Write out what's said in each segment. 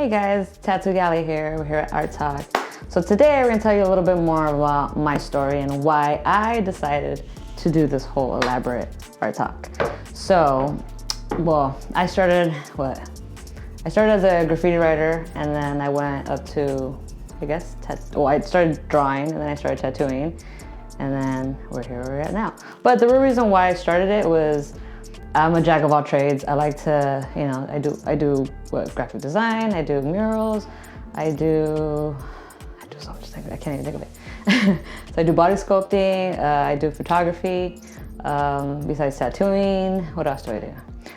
Hey guys, Ta2Galie here. We're here at Art Talk. So today we're gonna tell you a little bit more about my story and why I decided to do this whole elaborate art talk. So, well, I started as a graffiti writer, and then I went up to, I started drawing, and then I started tattooing, and then we're here where we're at now. But the real reason why I started it was I'm a jack of all trades. I like to, I do graphic design, I do murals, I do so much things, I can't even think of it. So I do body sculpting, I do photography, besides tattooing. What else do I do?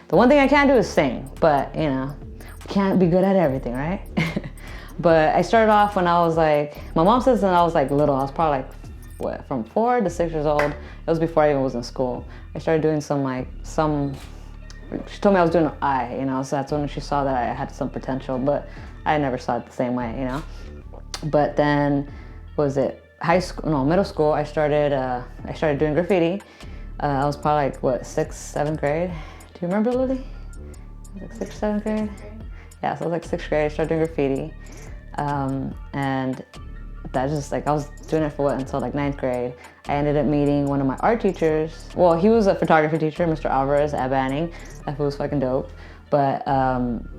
The one thing I can't do is sing, but we can't be good at everything, right? But I started off when I was like, my mom says when I was like little, I was probably like, from 4 to 6 years old. It was before I even was in school. I started doing she told me I was doing an eye, so that's when she saw that I had some potential, but I never saw it the same way, But then, middle school, I started doing graffiti. I was probably like, 6th, 7th grade? Do you remember, Lily? Like 6th, 7th grade? Yeah, so I was like 6th grade, I started doing graffiti. And that just I was doing it for until like 9th grade. I ended up meeting one of my art teachers. Well, he was a photography teacher, Mr. Alvarez at Banning. That was fucking dope. But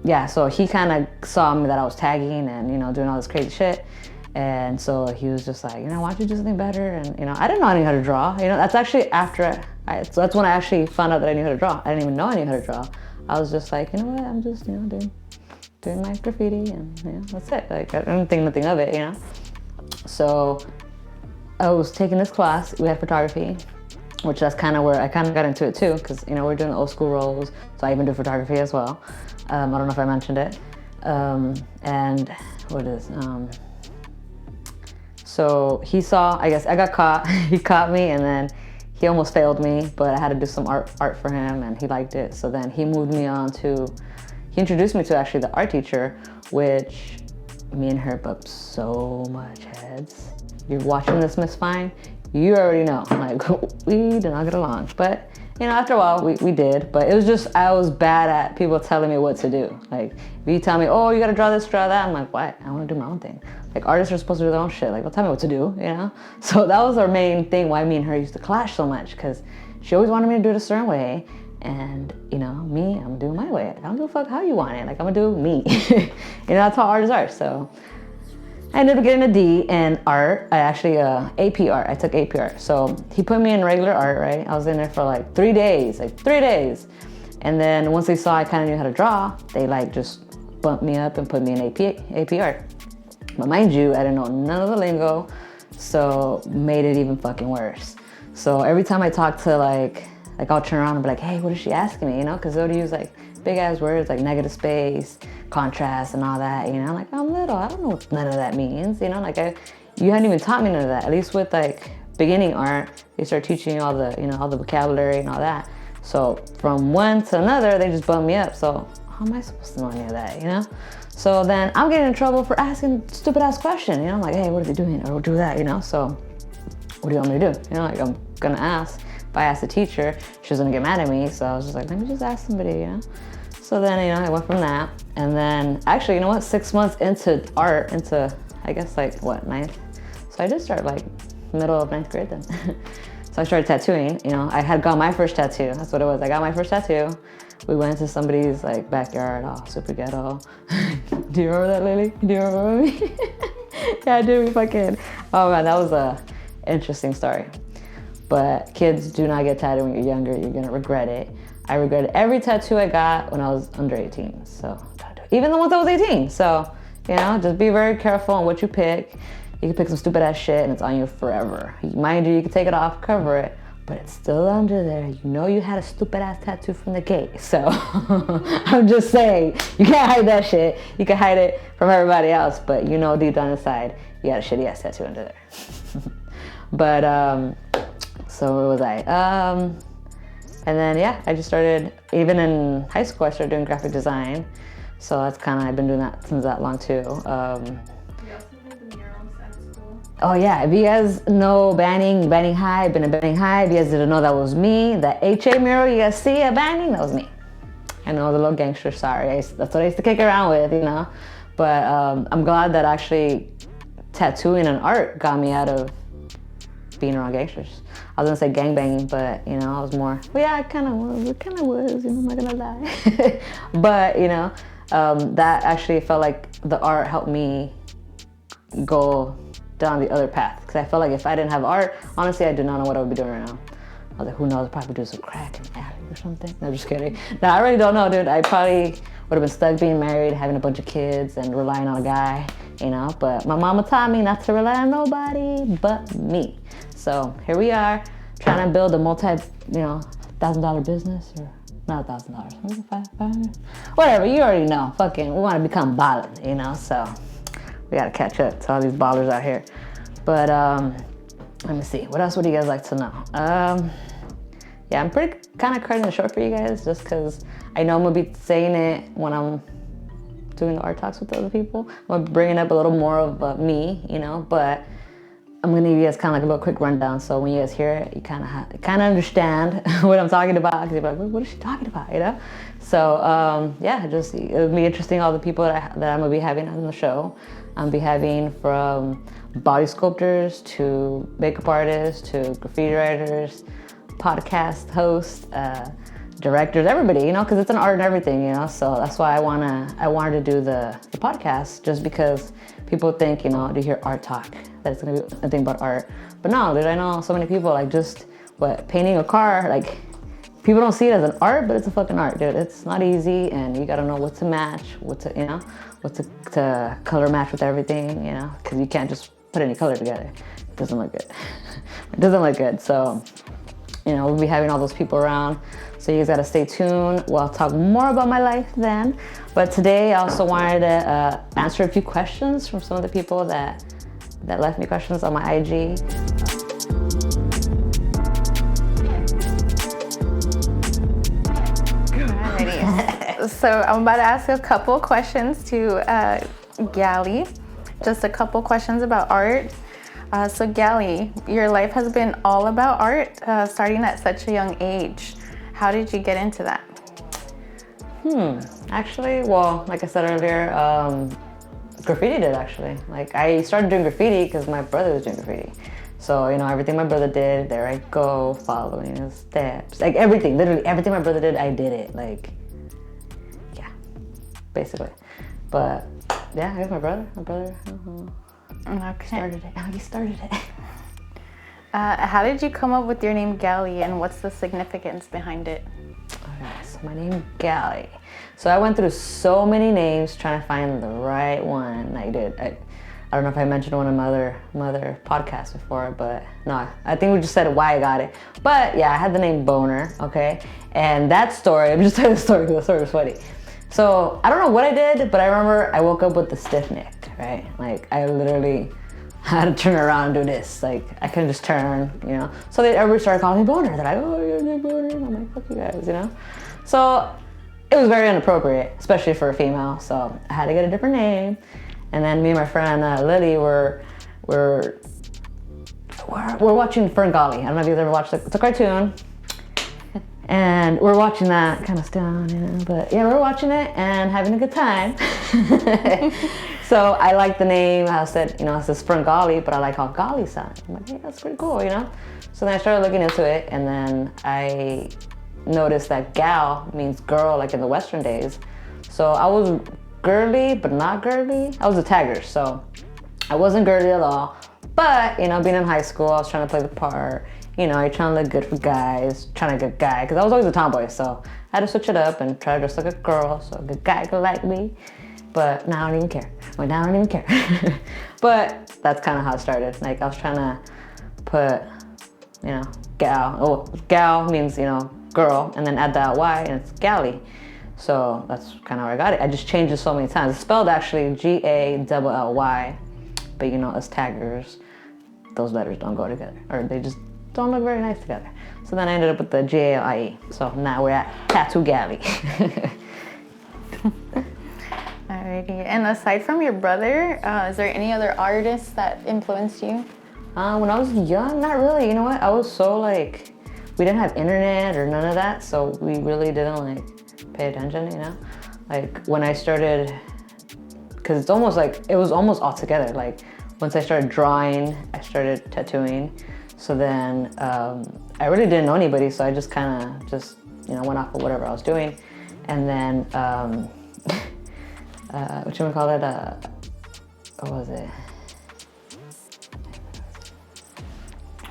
yeah, so he kind of saw me that I was tagging and doing all this crazy shit. And so he was just like, why don't you do something better? And I didn't know I knew how to draw. That's actually after so that's when I actually found out that I knew how to draw. I didn't even know I knew how to draw. I was just like, I'm just doing my graffiti and that's it. Like I didn't think nothing of it, So I was taking this class. We had photography, which that's kind of where I kind of got into it too, because we're doing old school rolls, so I even do photography as well. I don't know if I mentioned it. And what is so he saw, I guess I got caught. He caught me, and then he almost failed me, but I had to do some art for him, and he liked it. So then he introduced me to actually the art teacher, which me and her bumped so much heads. You're watching this, Miss Fine, you already know, like, we did not get along. But, after a while, we did. But it was just, I was bad at people telling me what to do. Like, if you tell me, oh, you gotta draw this, draw that, I'm like, what? I wanna do my own thing. Like, artists are supposed to do their own shit. Like, don't tell me what to do, So that was our main thing, why me and her used to clash so much, because she always wanted me to do it a certain way. And, me, I'm gonna do it my way. I don't give a fuck how you want it. Like, I'm gonna do me. That's how artists are, so. I ended up getting a D in art. I actually, AP art. I took AP art. So he put me in regular art, right? I was in there for like 3 days, And then once they saw I kind of knew how to draw, they just bumped me up and put me in AP art. But mind you, I didn't know none of the lingo, so made it even fucking worse. So every time I talk to I'll turn around and be like, hey, what is she asking me? Because they would use big ass words like negative space, contrast, and all that. Like, I'm little, I don't know what none of that means. You hadn't even taught me none of that. At least with beginning art, they start teaching you all the all the vocabulary and all that. So from one to another, they just bump me up. So how am I supposed to know any of that? So then I'm getting in trouble for asking stupid ass questions. I'm like, hey, what are they doing? Or do that. So what do you want me to do? I'm gonna ask. If I asked the teacher, she was gonna get mad at me. So I was just like, let me just ask somebody. So then, I went from that. And then actually, 6 months into art, I guess 9th. So I did start middle of 9th grade then. So I started tattooing, I had got my first tattoo. That's what it was. I got my first tattoo. We went to somebody's backyard, super ghetto. Do you remember that, Lily? Do you remember me? Yeah, I do. Oh man, that was a interesting story. But kids, do not get tattooed when you're younger. You're gonna regret it. I regretted every tattoo I got when I was under 18. So even the ones I was 18. So, just be very careful on what you pick. You can pick some stupid ass shit and it's on you forever. Mind you, you can take it off, cover it, but it's still under there. You had a stupid ass tattoo from the gate. So I'm just saying, you can't hide that shit. You can hide it from everybody else, but deep down inside, you got a shitty ass tattoo under there. But, so where was I? And then, yeah, I just started, even in high school, I started doing graphic design. So that's I've been doing that since that long too. You also did the murals at school? Oh yeah, if you guys know Banning High, been at Banning High, if you guys didn't know that was me, that HA mural you guys see at Banning, that was me. I know, the little gangster, sorry. That's what I used to kick around with, But I'm glad that actually tattooing and art got me out of being around gangsters. I was gonna say gangbanging, but you know, I was more, well, yeah, it kind of was, you know, I'm not gonna lie. But you know, that actually felt like the art helped me go down the other path. Because I felt like if I didn't have art, honestly, I do not know what I would be doing right now. I was like, who knows, I'd probably do some crack in the alley or something. No, just kidding. No, I really don't know, dude. I probably would have been stuck being married, having a bunch of kids, and relying on a guy, you know. But my mama taught me not to rely on nobody but me. So here we are, trying to build a $1,000 business, or not $1,000, $500, whatever. You already know. Fucking, we want to become ballin', you know. So we gotta catch up to all these ballers out here. But let me see. What else would you guys like to know? Yeah, I'm pretty kind of cutting it short for you guys, just because I know I'm gonna be saying it when I'm doing the art talks with other people. I'm bringing up a little more of me, you know, but I'm gonna give you guys kind of like a little quick rundown. So when you guys hear it, you kind of understand what I'm talking about, because you're like, what is she talking about, you know? So yeah, just it'll be interesting, all the people that I'm gonna be having on the show. I'll be having from body sculptors to makeup artists to graffiti writers, podcast hosts, directors, everybody, you know, because it's an art and everything, you know. So that's why I wanted to do the podcast, just because people think, you know, to hear art talk, that it's gonna be a thing about art. But no, dude, I know so many people, like, just painting a car, like, people don't see it as an art, but it's a fucking art, dude. It's not easy, and you gotta know what to match, what to color match with everything, you know, because you can't just put any color together. It doesn't look good. It doesn't look good. So, you know, we'll be having all those people around. So you guys gotta stay tuned. We'll talk more about my life then. But today I also wanted to answer a few questions from some of the people that left me questions on my IG. So I'm about to ask a couple questions to Galie. Just a couple questions about art. So Galie, your life has been all about art, starting at such a young age. How did you get into that? Actually, well, like I said earlier, graffiti did, actually. Like, I started doing graffiti because my brother was doing graffiti. So, you know, everything my brother did, there I go, following his steps. Like, everything, literally everything my brother did, I did it. Like, yeah, basically. But, yeah, I guess my brother, Okay. started it. He started it. How did you come up with your name Galie, and what's the significance behind it? Okay, so my name is Galie. So I went through so many names trying to find the right one. I did. I don't know if I mentioned one of my other podcasts before, but no, I think we just said why I got it. But yeah, I had the name Boner, okay? And that story, I'm just telling the story because the story was funny. So I don't know what I did, but I remember I woke up with the stiff neck, right? Like, I literally had to turn around and do this. Like, I couldn't just turn, you know? So everybody started calling me Boner. They're like, oh, you're a Boner. I'm like, fuck you guys, you know? So it was very inappropriate, especially for a female. So I had to get a different name. And then me and my friend Lily were watching Ta2Galie. I don't know if you've ever watched it. It's a cartoon. And we're watching that, kind of stoned, you know, but yeah, we're watching it and having a good time. So I like the name. I said, you know, it says Ta2Galie, but I like how Galie sounds. I'm like, hey, that's pretty cool, you know? So then I started looking into it, and then I noticed that gal means girl, like in the Western days. So I was girly, but not girly. I was a tagger, so I wasn't girly at all. But, you know, being in high school, I was trying to play the part. You know, you're trying to look good for guys, trying to get a guy, because I was always a tomboy, so I had to switch it up and try to dress like a girl so a good guy could like me. But now I don't even care. Well, now I don't even care. But that's kind of how it started. Like, I was trying to put, you know, gal. Oh, gal means, you know, girl, and then add that Y, and it's Galie. So that's kind of where I got it. I just changed it so many times. It's spelled actually Gally, but you know, us taggers, those letters don't go together, or they just don't look very nice together. So then I ended up with the Galie. So now we're at Ta2Galie. Alrighty. And aside from your brother, is there any other artists that influenced you? When I was young, not really. You know what? I was so like, we didn't have internet or none of that, so we really didn't like pay attention, you know? Like, when I started because it's almost like, it was almost all together. Like once I started drawing, I started tattooing. So then I really didn't know anybody, so I just kind of just, you know, went off of whatever I was doing. And then, what you call it? What was it?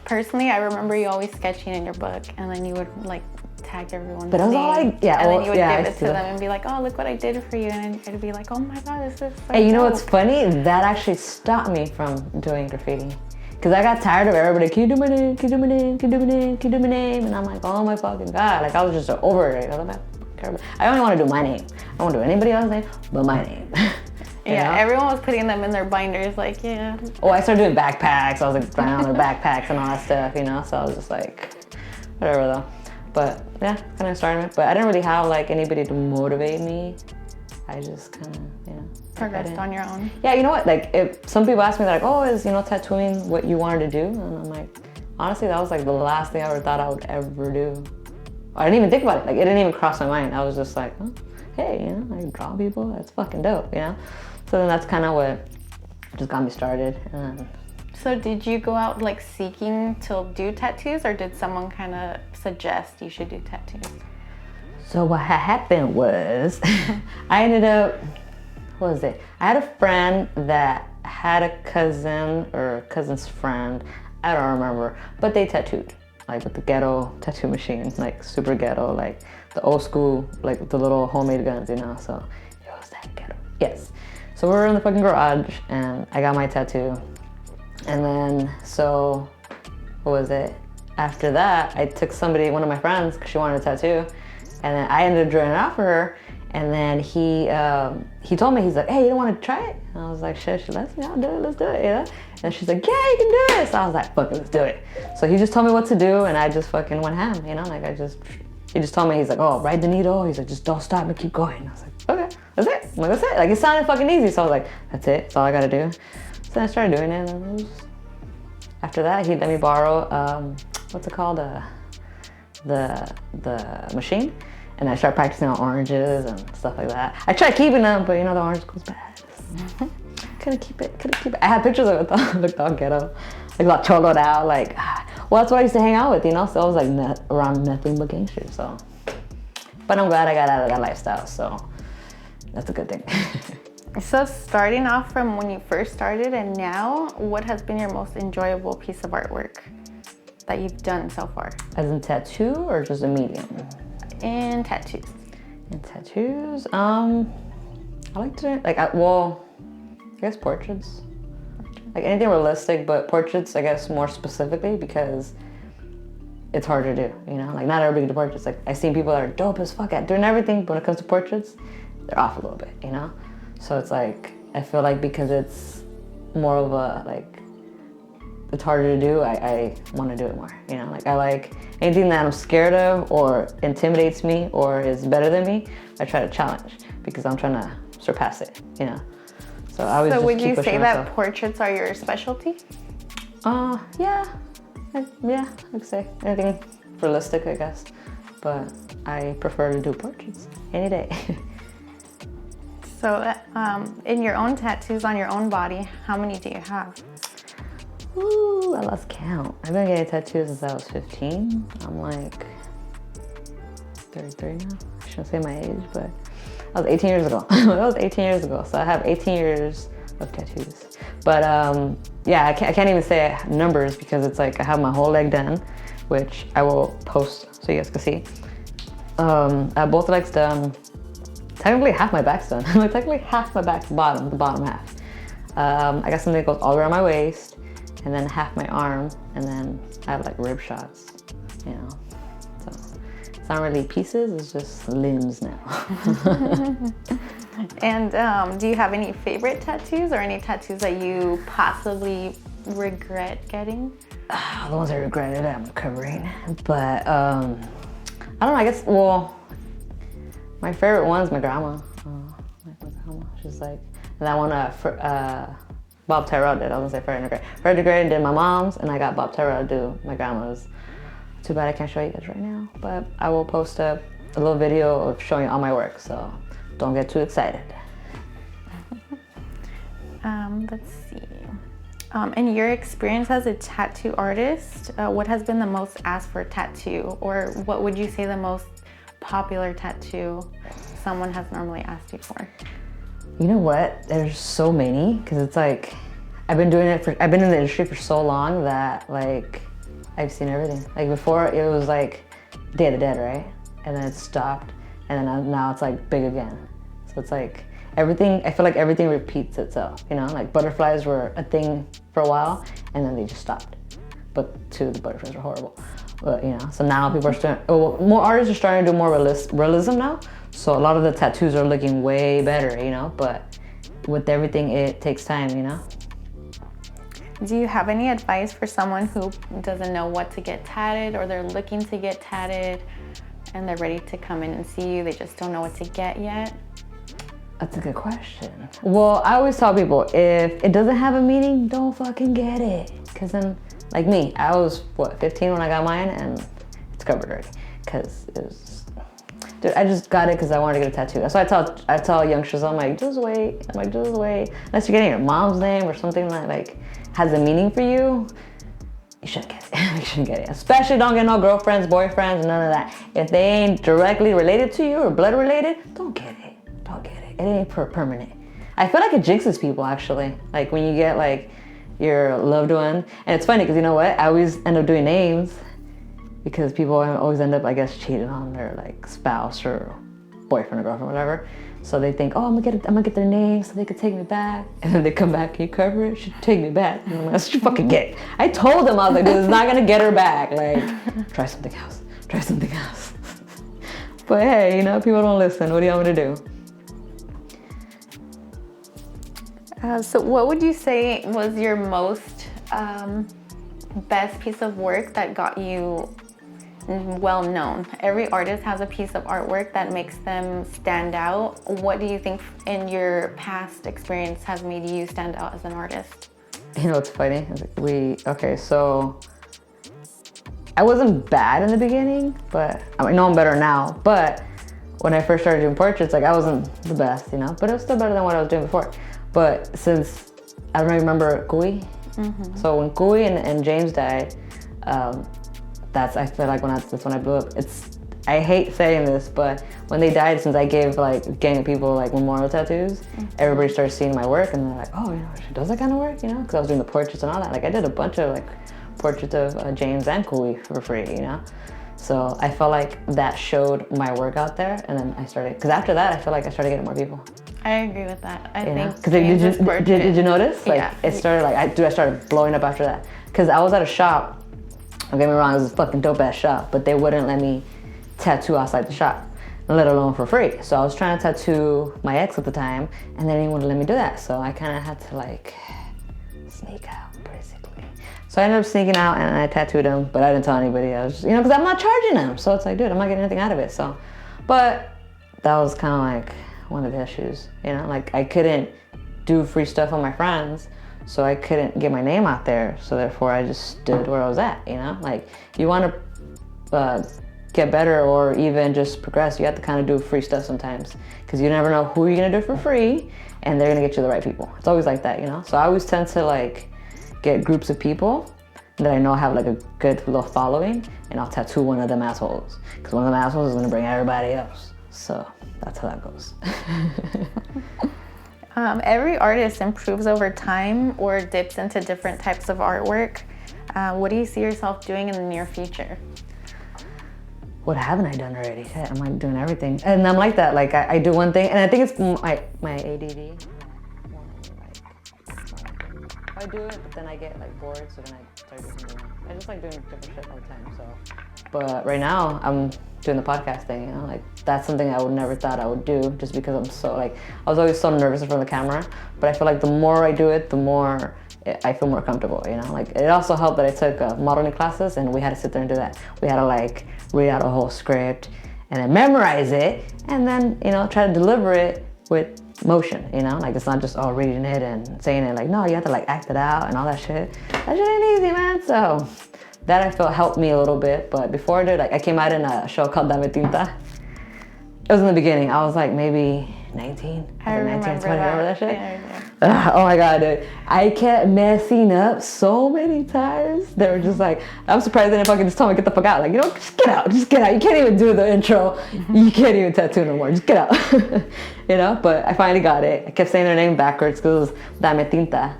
Personally, I remember you always sketching in your book, and then you would like tag everyone's But it was all name, like, yeah, and then well, you would yeah, give I it to see them that. and be like, oh, look what I did for you, and then I'd be like, oh my god, this is so Hey, you know dope. what's funny? That actually stopped me from doing graffiti. Because I got tired of everybody, can you do my name, can you do my name, can you do my name, can you do my name? And I'm like, oh my fucking god. Like, I was just over it. I only want to do my name. I don't want to do anybody else's name, but my name. Yeah, know? everyone was putting them in their binders, like, yeah. Oh, I started doing backpacks. I was like running on their backpacks and all that stuff, you know? So I was just like, whatever though. But yeah, kind of started it. But I didn't really have like anybody to motivate me. I just kind of, you know. Progressed on your own. Yeah, you know what? Like, if some people ask me, like, oh, is, you know, tattooing what you wanted to do? And I'm like, honestly, that was like the last thing I ever thought I would ever do. I didn't even think about it. Like, it didn't even cross my mind. I was just like, oh, hey, you know, I draw people. That's fucking dope, you know? So then that's kind of what just got me started. So did you go out like seeking to do tattoos, or did someone kind of suggest you should do tattoos? So what happened was, I ended up, what was it? I had a friend that had a cousin or a cousin's friend, I don't remember, but they tattooed, like with the ghetto tattoo machine, like super ghetto, like the old school, like the little homemade guns, you know, so it was that ghetto, yes. So we were in the fucking garage and I got my tattoo. And then, so, what was it? After that, I took somebody, one of my friends, because she wanted a tattoo, and then I ended up drawing it out for her. And then he told me, he's like, hey, you don't want to try it? And I was like, shit, let's do it, let's do it, you know? And she's like, yeah, you can do it. So I was like, fuck it, let's do it. So he just told me what to do, and I just fucking went ham, you know? Like, he just told me, he's like, oh, ride the needle. He's like, just don't stop and keep going. And I was like, okay, that's it. I'm like, that's it. Like, it sounded fucking easy. So I was like, that's it, that's all I gotta do. So then I started doing it, and it was, after that, he let me borrow, what's it called? The machine. And I started practicing on oranges and stuff like that. I tried keeping them, but you know, the orange goes bad. Couldn't keep it. I had pictures of it though, looked all ghetto. Like all choloed out, like, well, that's what I used to hang out with, you know? So I was like around nothing but gangsters, so. But I'm glad I got out of that lifestyle, so that's a good thing. So starting off from when you first started and now, what has been your most enjoyable piece of artwork that you've done so far? As in tattoo or just a medium? In tattoos. In tattoos, I like to, like, I guess portraits. Like anything realistic, but portraits, I guess, more specifically because it's hard to do, you know? Like, not everybody can do portraits. Like, I've seen people that are dope as fuck at doing everything, but when it comes to portraits, they're off a little bit, you know? So it's like, I feel like because it's more of a, like, it's harder to do, I want to do it more, you know? Like, I like anything that I'm scared of or intimidates me or is better than me, I try to challenge because I'm trying to surpass it, you know? So I always So just would keep you pushing say myself. that portraits are your specialty? Yeah, I'd say anything realistic, I guess. But I prefer to do portraits any day. So in your own tattoos on your own body, how many do you have? Ooh, I lost count. I've been getting tattoos since I was 15. I'm like 33 now. I shouldn't say my age, but that was 18 years ago. That was 18 years ago. So I have 18 years of tattoos. But yeah, I can't even say numbers because it's like I have my whole leg done, which I will post so you guys can see. I have both legs done. Technically half my back's done. Like technically half my back's the bottom half. I got something that goes all the way around my waist, and then half my arm, and then I have like rib shots, you know. So it's not really pieces, it's just limbs now. And do you have any favorite tattoos or any tattoos that you possibly regret getting? The ones I regretted, I'm covering. But I don't know, I guess, well, my favorite one's my grandma. My grandma, she's like, and that one Bob Tyrell did. I was gonna say Fred DeGray. Fred DeGray did my mom's, and I got Bob Tyrell to do my grandma's. Too bad I can't show you guys right now, but I will post a little video of showing all my work, so don't get too excited. Let's see. In your experience as a tattoo artist, what has been the most asked for tattoo, or what would you say the most popular tattoo someone has normally asked you for? You know what? There's so many, because it's like I've been in the industry for so long that like I've seen everything. Like before, it was like Day of the Dead, right? And then it stopped, and then now it's like big again. So it's like everything. I feel like everything repeats itself. You know, like butterflies were a thing for a while, and then they just stopped. But the butterflies were horrible. But you know, so now people are starting. More artists are starting to do more realism now. So a lot of the tattoos are looking way better. You know, but with everything, it takes time. You know. Do you have any advice for someone who doesn't know what to get tatted, or they're looking to get tatted and they're ready to come in and see you, they just don't know what to get yet? That's a good question. Well, I always tell people, if it doesn't have a meaning, don't fucking get it. Because then, like me, I was, 15 when I got mine, and it's covered already. Because it was, dude, I just got it because I wanted to get a tattoo. So I tell youngsters, I'm like, just wait. Unless you're getting your mom's name or something that like has a meaning for you, you shouldn't get it. You shouldn't get it. Especially don't get no girlfriends, boyfriends, none of that. If they ain't directly related to you or blood related, don't get it. Don't get it. It ain't permanent. I feel like it jinxes people actually. Like when you get like your loved one. And it's funny because you know what? I always end up doing names because people always end up, I guess, cheating on their like spouse or boyfriend or girlfriend, whatever. So they think, oh, I'm gonna get their name so they can take me back. And then they come back, can you cover it? She take me back. And I'm like, that's what you fucking get. I told them, I was like, this is not gonna get her back. Like, try something else. But hey, you know, people don't listen. What do you want me to do? So what would you say was your most best piece of work that got you well known? Every artist has a piece of artwork that makes them stand out. What do you think in your past experience has made you stand out as an artist? You know what's funny? So I wasn't bad in the beginning, but I know I'm better now. But when I first started doing portraits, like I wasn't the best, you know, but it was still better than what I was doing before. But since, I don't remember Kui. Mm-hmm. So when Kui and James died, I feel like that's when I blew up. I hate saying this, but when they died, since I gave like a gang of people like memorial tattoos, mm-hmm. everybody started seeing my work and they're like, oh, you know, she does that kind of work, you know? Because I was doing the portraits and all that. Like I did a bunch of like portraits of James and Kui for free, you know? So I felt like that showed my work out there, and then I started, because after that, I feel like I started getting more people. I agree with that. I think did you notice? Like yeah. It started like I started blowing up after that. Because I was at a shop. Don't get me wrong, it was a fucking dope ass shop, but they wouldn't let me tattoo outside the shop, let alone for free. So I was trying to tattoo my ex at the time, and they didn't want to let me do that. So I kind of had to like sneak out, basically. So I ended up sneaking out and I tattooed him, but I didn't tell anybody. I was just, you know, because I'm not charging them. So it's like, dude, I'm not getting anything out of it. So, but that was kind of like one of the issues, you know, like I couldn't do free stuff on my friends, so I couldn't get my name out there. So therefore I just stood where I was at, you know, like you want to get better or even just progress, you have to kind of do free stuff sometimes, because you never know who you're going to do it for free and they're going to get you the right people. It's always like that, you know? So I always tend to like get groups of people that I know have like a good little following, and I'll tattoo one of them assholes, because one of them assholes is going to bring everybody else. So that's how that goes. Every artist improves over time or dips into different types of artwork. What do you see yourself doing in the near future? What haven't I done already? Shit, I'm like doing everything. And I'm like that, like I do one thing, and I think it's my ADD. I do it, but then I get like bored, so then I start doing something else. I just like doing different shit all the time, so. But right now, I'm doing the podcast thing, you know, like that's something I would never thought I would do, just because I'm so like, I was always so nervous in front of the camera, but I feel like the more I do it, the more I feel more comfortable, you know. Like it also helped that I took modeling classes, and we had to sit there and do that. We had to like read out a whole script and then memorize it, and then, you know, try to deliver it with motion, you know, like it's not just all reading it and saying it. Like, no, you have to like act it out and all that shit. That shit ain't easy, man. So that I felt helped me a little bit. But before I did, like I came out in a show called Dame Tinta. It was in the beginning. I was like maybe 19? I remember 19, 20, that. remember that shit? Yeah. Oh my God, dude. I kept messing up so many times. They were just like, I'm surprised they didn't fucking just tell me, get the fuck out. Like, you know, just get out, just get out. You can't even do the intro. You can't even tattoo no more. Just get out. You know, but I finally got it. I kept saying their name backwards because it was Dame Tinta.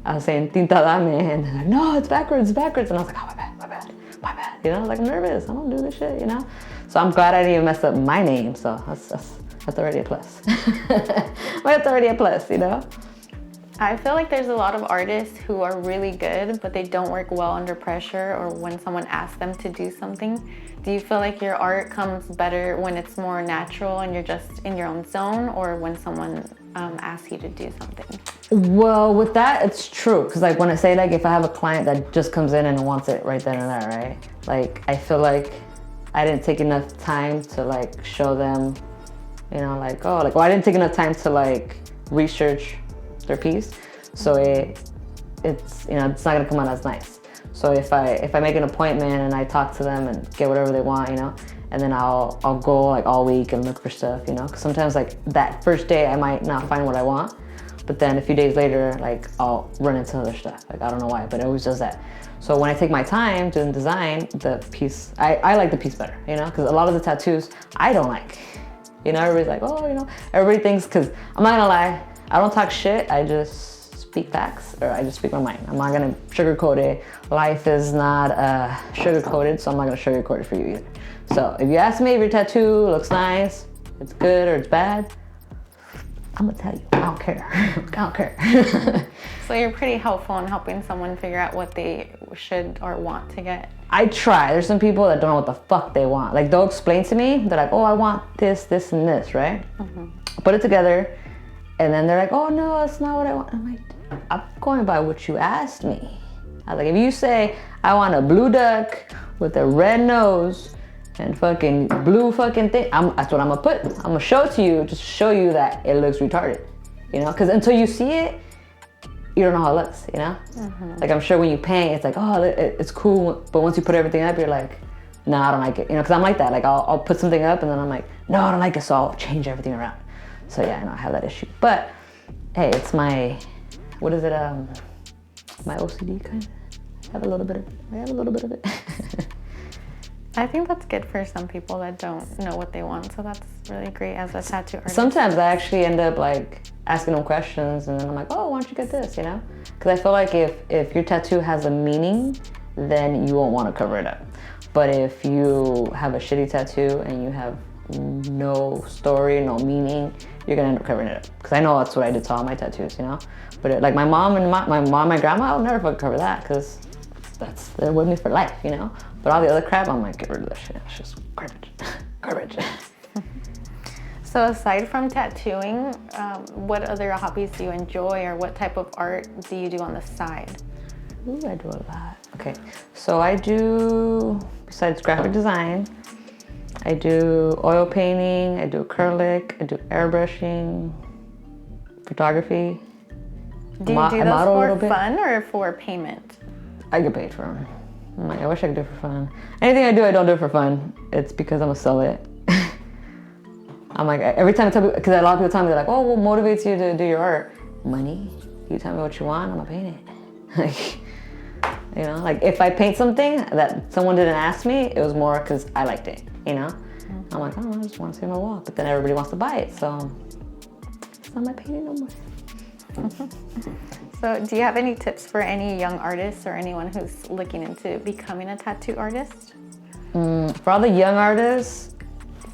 I was saying Tinta Dame, and they're like, no, it's backwards, it's backwards. And I was like, oh, my bad, my bad, my bad. You know, like I'm nervous. I don't do this shit, you know? So I'm glad I didn't even mess up my name. So that's already a plus. That's already a plus, you know? I feel like there's a lot of artists who are really good, but they don't work well under pressure or when someone asks them to do something. Do you feel like your art comes better when it's more natural and you're just in your own zone, or when someone asks you to do something? Well, with that, it's true. Because like when I say, like, if I have a client that just comes in and wants it right then and there, right? Like, I feel like I didn't take enough time to like show them, you know, like, oh, like, well, I didn't take enough time to like research their piece. So it's, you know, it's not gonna come out as nice. So if I make an appointment and I talk to them and get whatever they want, you know, and then I'll go like all week and look for stuff, you know, because sometimes like that first day I might not find what I want, but then a few days later, like I'll run into other stuff. Like I don't know why, but it always does that. So when I take my time doing design, the piece, I like the piece better, you know, because a lot of the tattoos I don't like. You know, everybody's like, oh, you know, everybody thinks, because I'm not gonna lie, I don't talk shit, I just speak facts, or I just speak my mind. I'm not gonna sugarcoat it. Life is not sugar-coated, so I'm not gonna sugarcoat it for you either. So if you ask me if your tattoo looks nice, it's good or it's bad, I'm gonna tell you, I don't care. I don't care. So you're pretty helpful in helping someone figure out what they should or want to get. I try. There's some people that don't know what the fuck they want. Like they'll explain to me, they're like, oh, I want this, this, and this, right? Put it together, and then they're like, oh no, that's not what I want. I'm like, I'm going by what you asked me. I was like, if you say, I want a blue duck with a red nose and fucking blue fucking thing, that's what I'm gonna put. I'm gonna show it to you, just to show you that it looks retarded, you know? Because until you see it, you don't know how it looks, you know? Like I'm sure when you paint, it's like, oh, it's cool. But once you put everything up, you're like, no, I don't like it. You know, because I'm like that. Like I'll put something up and then I'm like, no, I don't like it. So I'll change everything around. So yeah, I know I have that issue. But hey, it's my, what is it? My OCD kind of. I have a little bit of it. I think that's good for some people that don't know what they want. So that's really great as a tattoo artist. Sometimes I actually end up like asking them questions and then I'm like, oh, why don't you get this, you know? Because I feel like if your tattoo has a meaning, then you won't want to cover it up. But if you have a shitty tattoo and you have no story, no meaning, you're gonna end up covering it up. Because I know that's what I did to all my tattoos, you know? But like my mom and my grandma, I'll never fucking cover that because they're with me for life, you know? But all the other crap, I'm like, get rid of that shit. It's just garbage. Garbage. So aside from tattooing, what other hobbies do you enjoy, or what type of art do you do on the side? Ooh, I do a lot. Okay, so I do, besides graphic design, I do oil painting, I do acrylic, I do airbrushing, photography. Do you do those for fun or for payment? I get paid for them. I'm like, I wish I could do it for fun. Anything I do, I don't do it for fun. It's because I'm gonna sell it. I'm like, every time I tell people, because a lot of people tell me, they're like, oh, what motivates you to do your art? Money. You tell me what you want, I'm gonna paint it. Like, you know, like if I paint something that someone didn't ask me, it was more because I liked it, you know? I'm like, oh, I just want to see my wall. But then everybody wants to buy it, so it's not my painting no more. So do you have any tips for any young artists or anyone who's looking into becoming a tattoo artist? For all the young artists,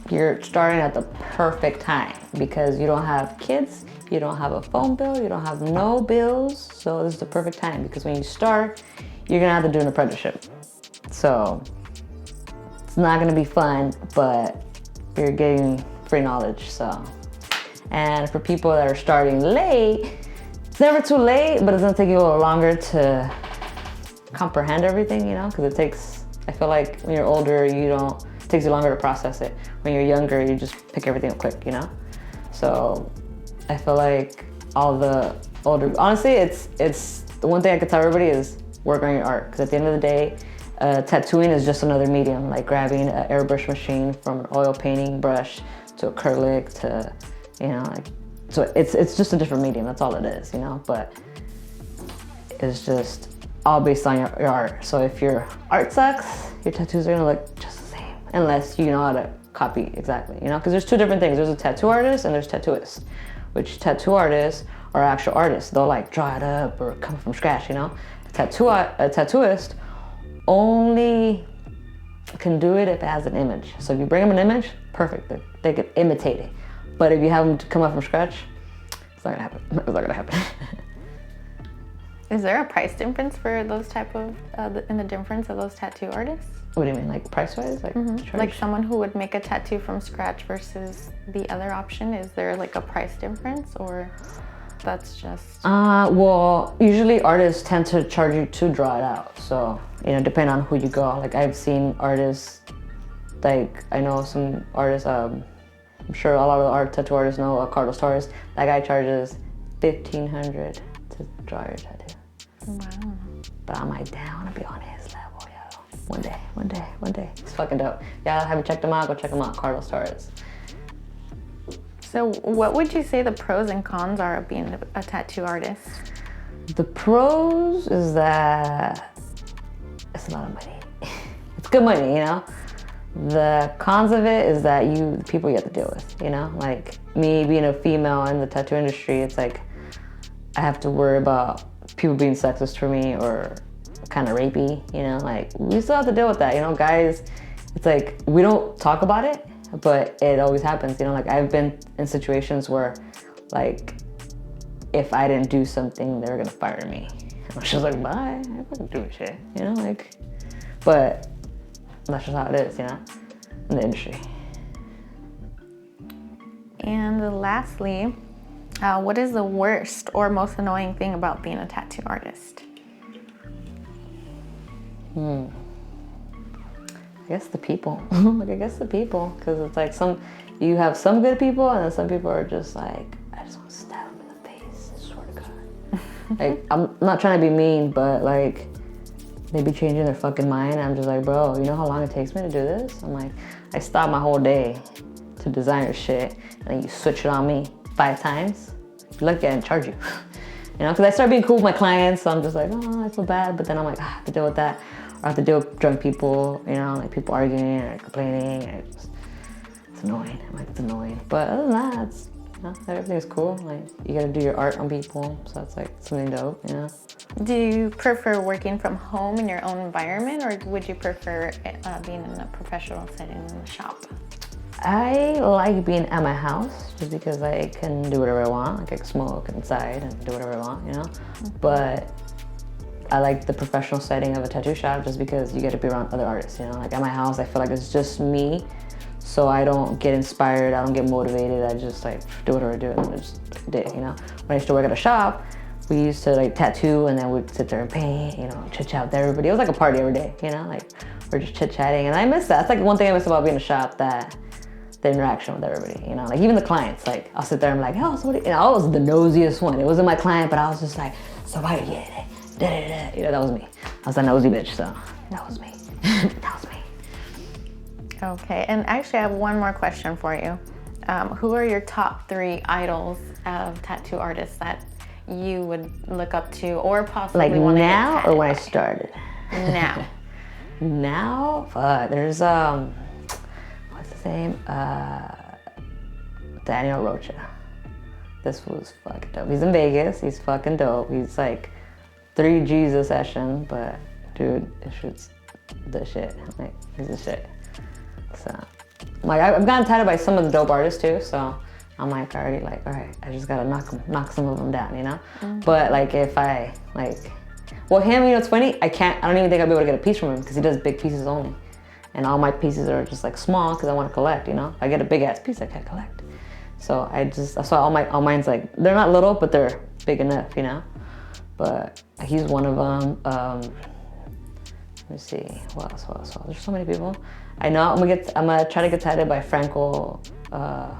you're starting at the perfect time because you don't have kids, you don't have a phone bill, you don't have no bills. So this is the perfect time because when you start, you're gonna have to do an apprenticeship. So it's not gonna be fun, but you're getting free knowledge, so. And for people that are starting late, it's never too late, but it's gonna take you a little longer to comprehend everything, you know? Because it takes, I feel like when you're older, it takes you longer to process it. When you're younger, you just pick everything up quick, you know? So I feel like all the older, honestly, it's the one thing I could tell everybody is work on your art. Because at the end of the day, tattooing is just another medium, like grabbing an airbrush machine from an oil painting brush to acrylic to you know, like, so it's just a different medium, that's all it is, you know, but it's just all based on your art. So if your art sucks, your tattoos are gonna look just the same, unless you know how to copy exactly, you know, because there's two different things. There's a tattoo artist and there's tattooists, which tattoo artists are actual artists. They'll like draw it up or come from scratch, you know. A tattooist only can do it if it has an image. So if you bring them an image, perfect, they can imitate it. But if you have them to come up from scratch, it's not gonna happen. It's not gonna happen. Is there a price difference for those type of, in the difference of those tattoo artists? What do you mean, like price-wise? Like, like someone who would make a tattoo from scratch versus the other option, is there like a price difference, or that's just? Well, usually artists tend to charge you to draw it out. So, you know, depending on who you go. Like I've seen artists, like I know some artists, I'm sure a lot of the art tattoo artists know Carlos Torres. That guy charges $1,500 to draw your tattoo. Wow. But I'm like, damn, I wanna be on his level, yo. One day. It's fucking dope. Yeah, have you checked him out? Go check him out, Carlos Torres. So what would you say the pros and cons are of being a tattoo artist? The pros is that it's a lot of money. It's good money, you know? The cons of it is that the people you have to deal with, you know? Like me being a female in the tattoo industry, it's like I have to worry about people being sexist for me or kind of rapey, you know? Like we still have to deal with that, you know? Guys, it's like we don't talk about it, but it always happens, you know? Like I've been in situations where like if I didn't do something, they were gonna fire me. And I was just like, bye, I ain't fucking doing shit, you know? Like, but that's just how it is, you know, in the industry. And lastly, what is the worst or most annoying thing about being a tattoo artist? I guess the people. Because it's like you have some good people, and then some people are just like, I just want to stab them in the face, I swear to God. Like, I'm not trying to be mean, but like, they be changing their fucking mind. I'm just like, bro, you know how long it takes me to do this? I'm like, I stop my whole day to design your shit, and then you switch it on me 5 times. If you're lucky, I didn't charge you. You know, because I start being cool with my clients, so I'm just like, oh, I feel bad, but then I'm like, I have to deal with that. Or I have to deal with drunk people, you know, like people arguing or complaining. It's annoying. I'm like, it's annoying. But other than that, it's, you know, everything's cool. Like, you gotta do your art on people, so it's like something dope, you know? Do you prefer working from home in your own environment, or would you prefer being in a professional setting in the shop? I like being at my house just because I can do whatever I want. Like I can smoke inside and do whatever I want, you know? But I like the professional setting of a tattoo shop just because you get to be around other artists, you know? Like at my house, I feel like it's just me. So I don't get inspired, I don't get motivated. I just like do whatever I do and I just did, you know? When I used to work at a shop, we used to like tattoo and then we'd sit there and paint, you know, chit chat with everybody. It was like a party every day, you know? Like we're just chit chatting and I miss that. That's like one thing I miss about being in a shop, that the interaction with everybody, you know? Like even the clients, like I'll sit there and I'm like, oh, so what do you know, I was the nosiest one. It wasn't my client, but I was just like, so why do you get it? Da-da-da. You know, that was me. I was a nosy bitch, so that was me. That was me. Okay, and actually I have one more question for you. Who are your top 3 idols of tattoo artists that you would look up to or possibly like want to now or when I started? Now. Now? There's, what's his name? Daniel Rocha. This was fucking dope. He's in Vegas, he's fucking dope. He's like 3 G's a session, but dude, this shit's the shit. Like, he's the shit. So, like, I've gotten tattooed by some of the dope artists too, so I'm like already like, all right, I just gotta knock some of them down, you know? But like if I, like, well him, you know, it's funny, I don't even think I'll be able to get a piece from him because he does big pieces only. And all my pieces are just like small because I want to collect, you know? If I get a big ass piece, I can't collect. So all mine's like, they're not little, but they're big enough, you know? But he's one of them. Let me see, what else? There's so many people. I know I'm gonna try to get tattooed by Franco, can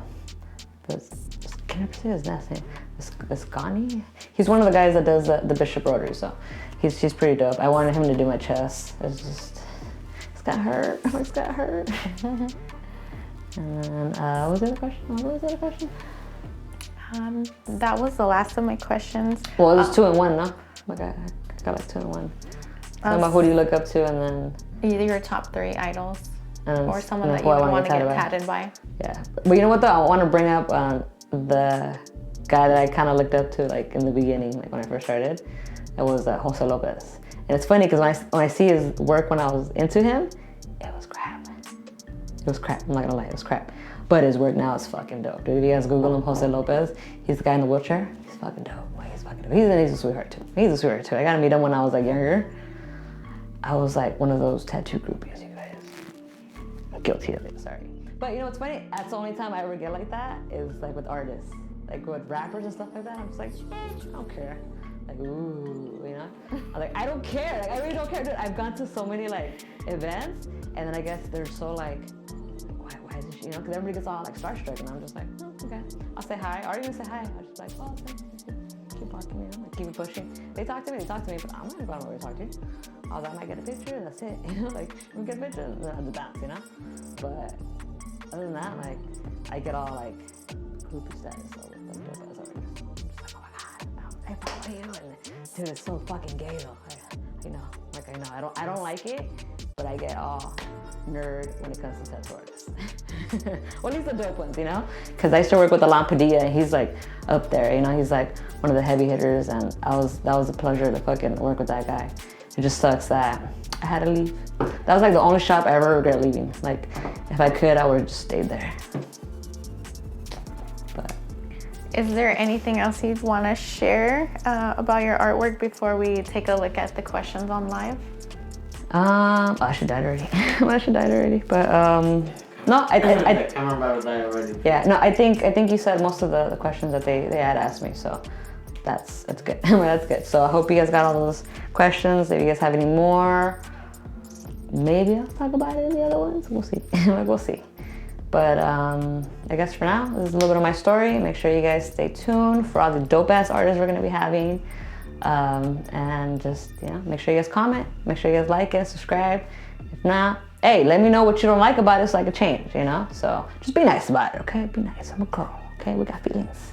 I ever say his last name? Viscani? He's one of the guys that does the Bishop Rotary, so he's pretty dope. I wanted him to do my chest. It's got hurt. It's got hurt. And then, what was the other question? That was the last of my questions. Well, it was 2 in 1, no? Like I got like 2 in 1. About who do you look up to, and then either your top 3 idols or someone that you who I would want to get by. tatted by. Yeah, but you know what though? I want to bring up the guy that I kind of looked up to like in the beginning, like when I first started. It was Jose Lopez, and it's funny because when I see his work when I was into him, it was crap. It was crap. I'm not gonna lie, it was crap. But his work now is fucking dope. Dude, if you guys Google him, Jose Lopez, he's the guy in the wheelchair. He's fucking dope. Like, he's fucking dope. He's a sweetheart too. He's a sweetheart too. I got to meet him when I was like younger. I was like one of those tattoo groupies, you guys. I'm guilty of it, sorry. But you know what's funny? That's the only time I ever get like that is like with artists. Like with rappers and stuff like that. I'm just like, I don't care. Like, ooh, you know? I'm like, I don't care. Like, I really don't care. Dude, I've gone to so many like events, and then I guess they're so like, why is this, you know? Because everybody gets all like starstruck, and I'm just like, oh, okay. I'll say hi. I already even say hi. I was just like, oh, thanks. Keep walking, you know, like keep it pushing. They talk to me, but I'm not going over to talk to you. I was like, I might get a picture, and that's it. You know, like, we get a picture, and then the bounce, you know? But other than that, like, I get all like groupie status over the dope ass artists. I'm just like, oh my god, I follow you, and dude, it's so fucking gay though. I know, I don't like it, but I get all nerd when it comes to tattoo artists. Well, at least the dope ones, you know? Because I used to work with Alan Padilla, and he's like up there, you know? He's like one of the heavy hitters, and that was a pleasure to fucking work with that guy. It just sucks that I had to leave. That was like the only shop I ever regret leaving. Like, if I could, I would have just stayed there. But is there anything else you'd want to share about your artwork before we take a look at the questions on live? I should died already. I should died already. But no, I can't remember I died already. Yeah, no, I think you said most of the questions that they had asked me, so that's good. That's good. So I hope you guys got all those questions. If you guys have any more, maybe I'll talk about it in the other ones. We'll see. We'll see. But I guess for now, this is a little bit of my story. Make sure you guys stay tuned for all the dope ass artists we're gonna be having. And just, you know, make sure you guys comment, make sure you guys like it, subscribe. If not, hey, let me know what you don't like about it so I can change, you know? So just be nice about it, okay? Be nice. I'm a girl, okay? We got feelings.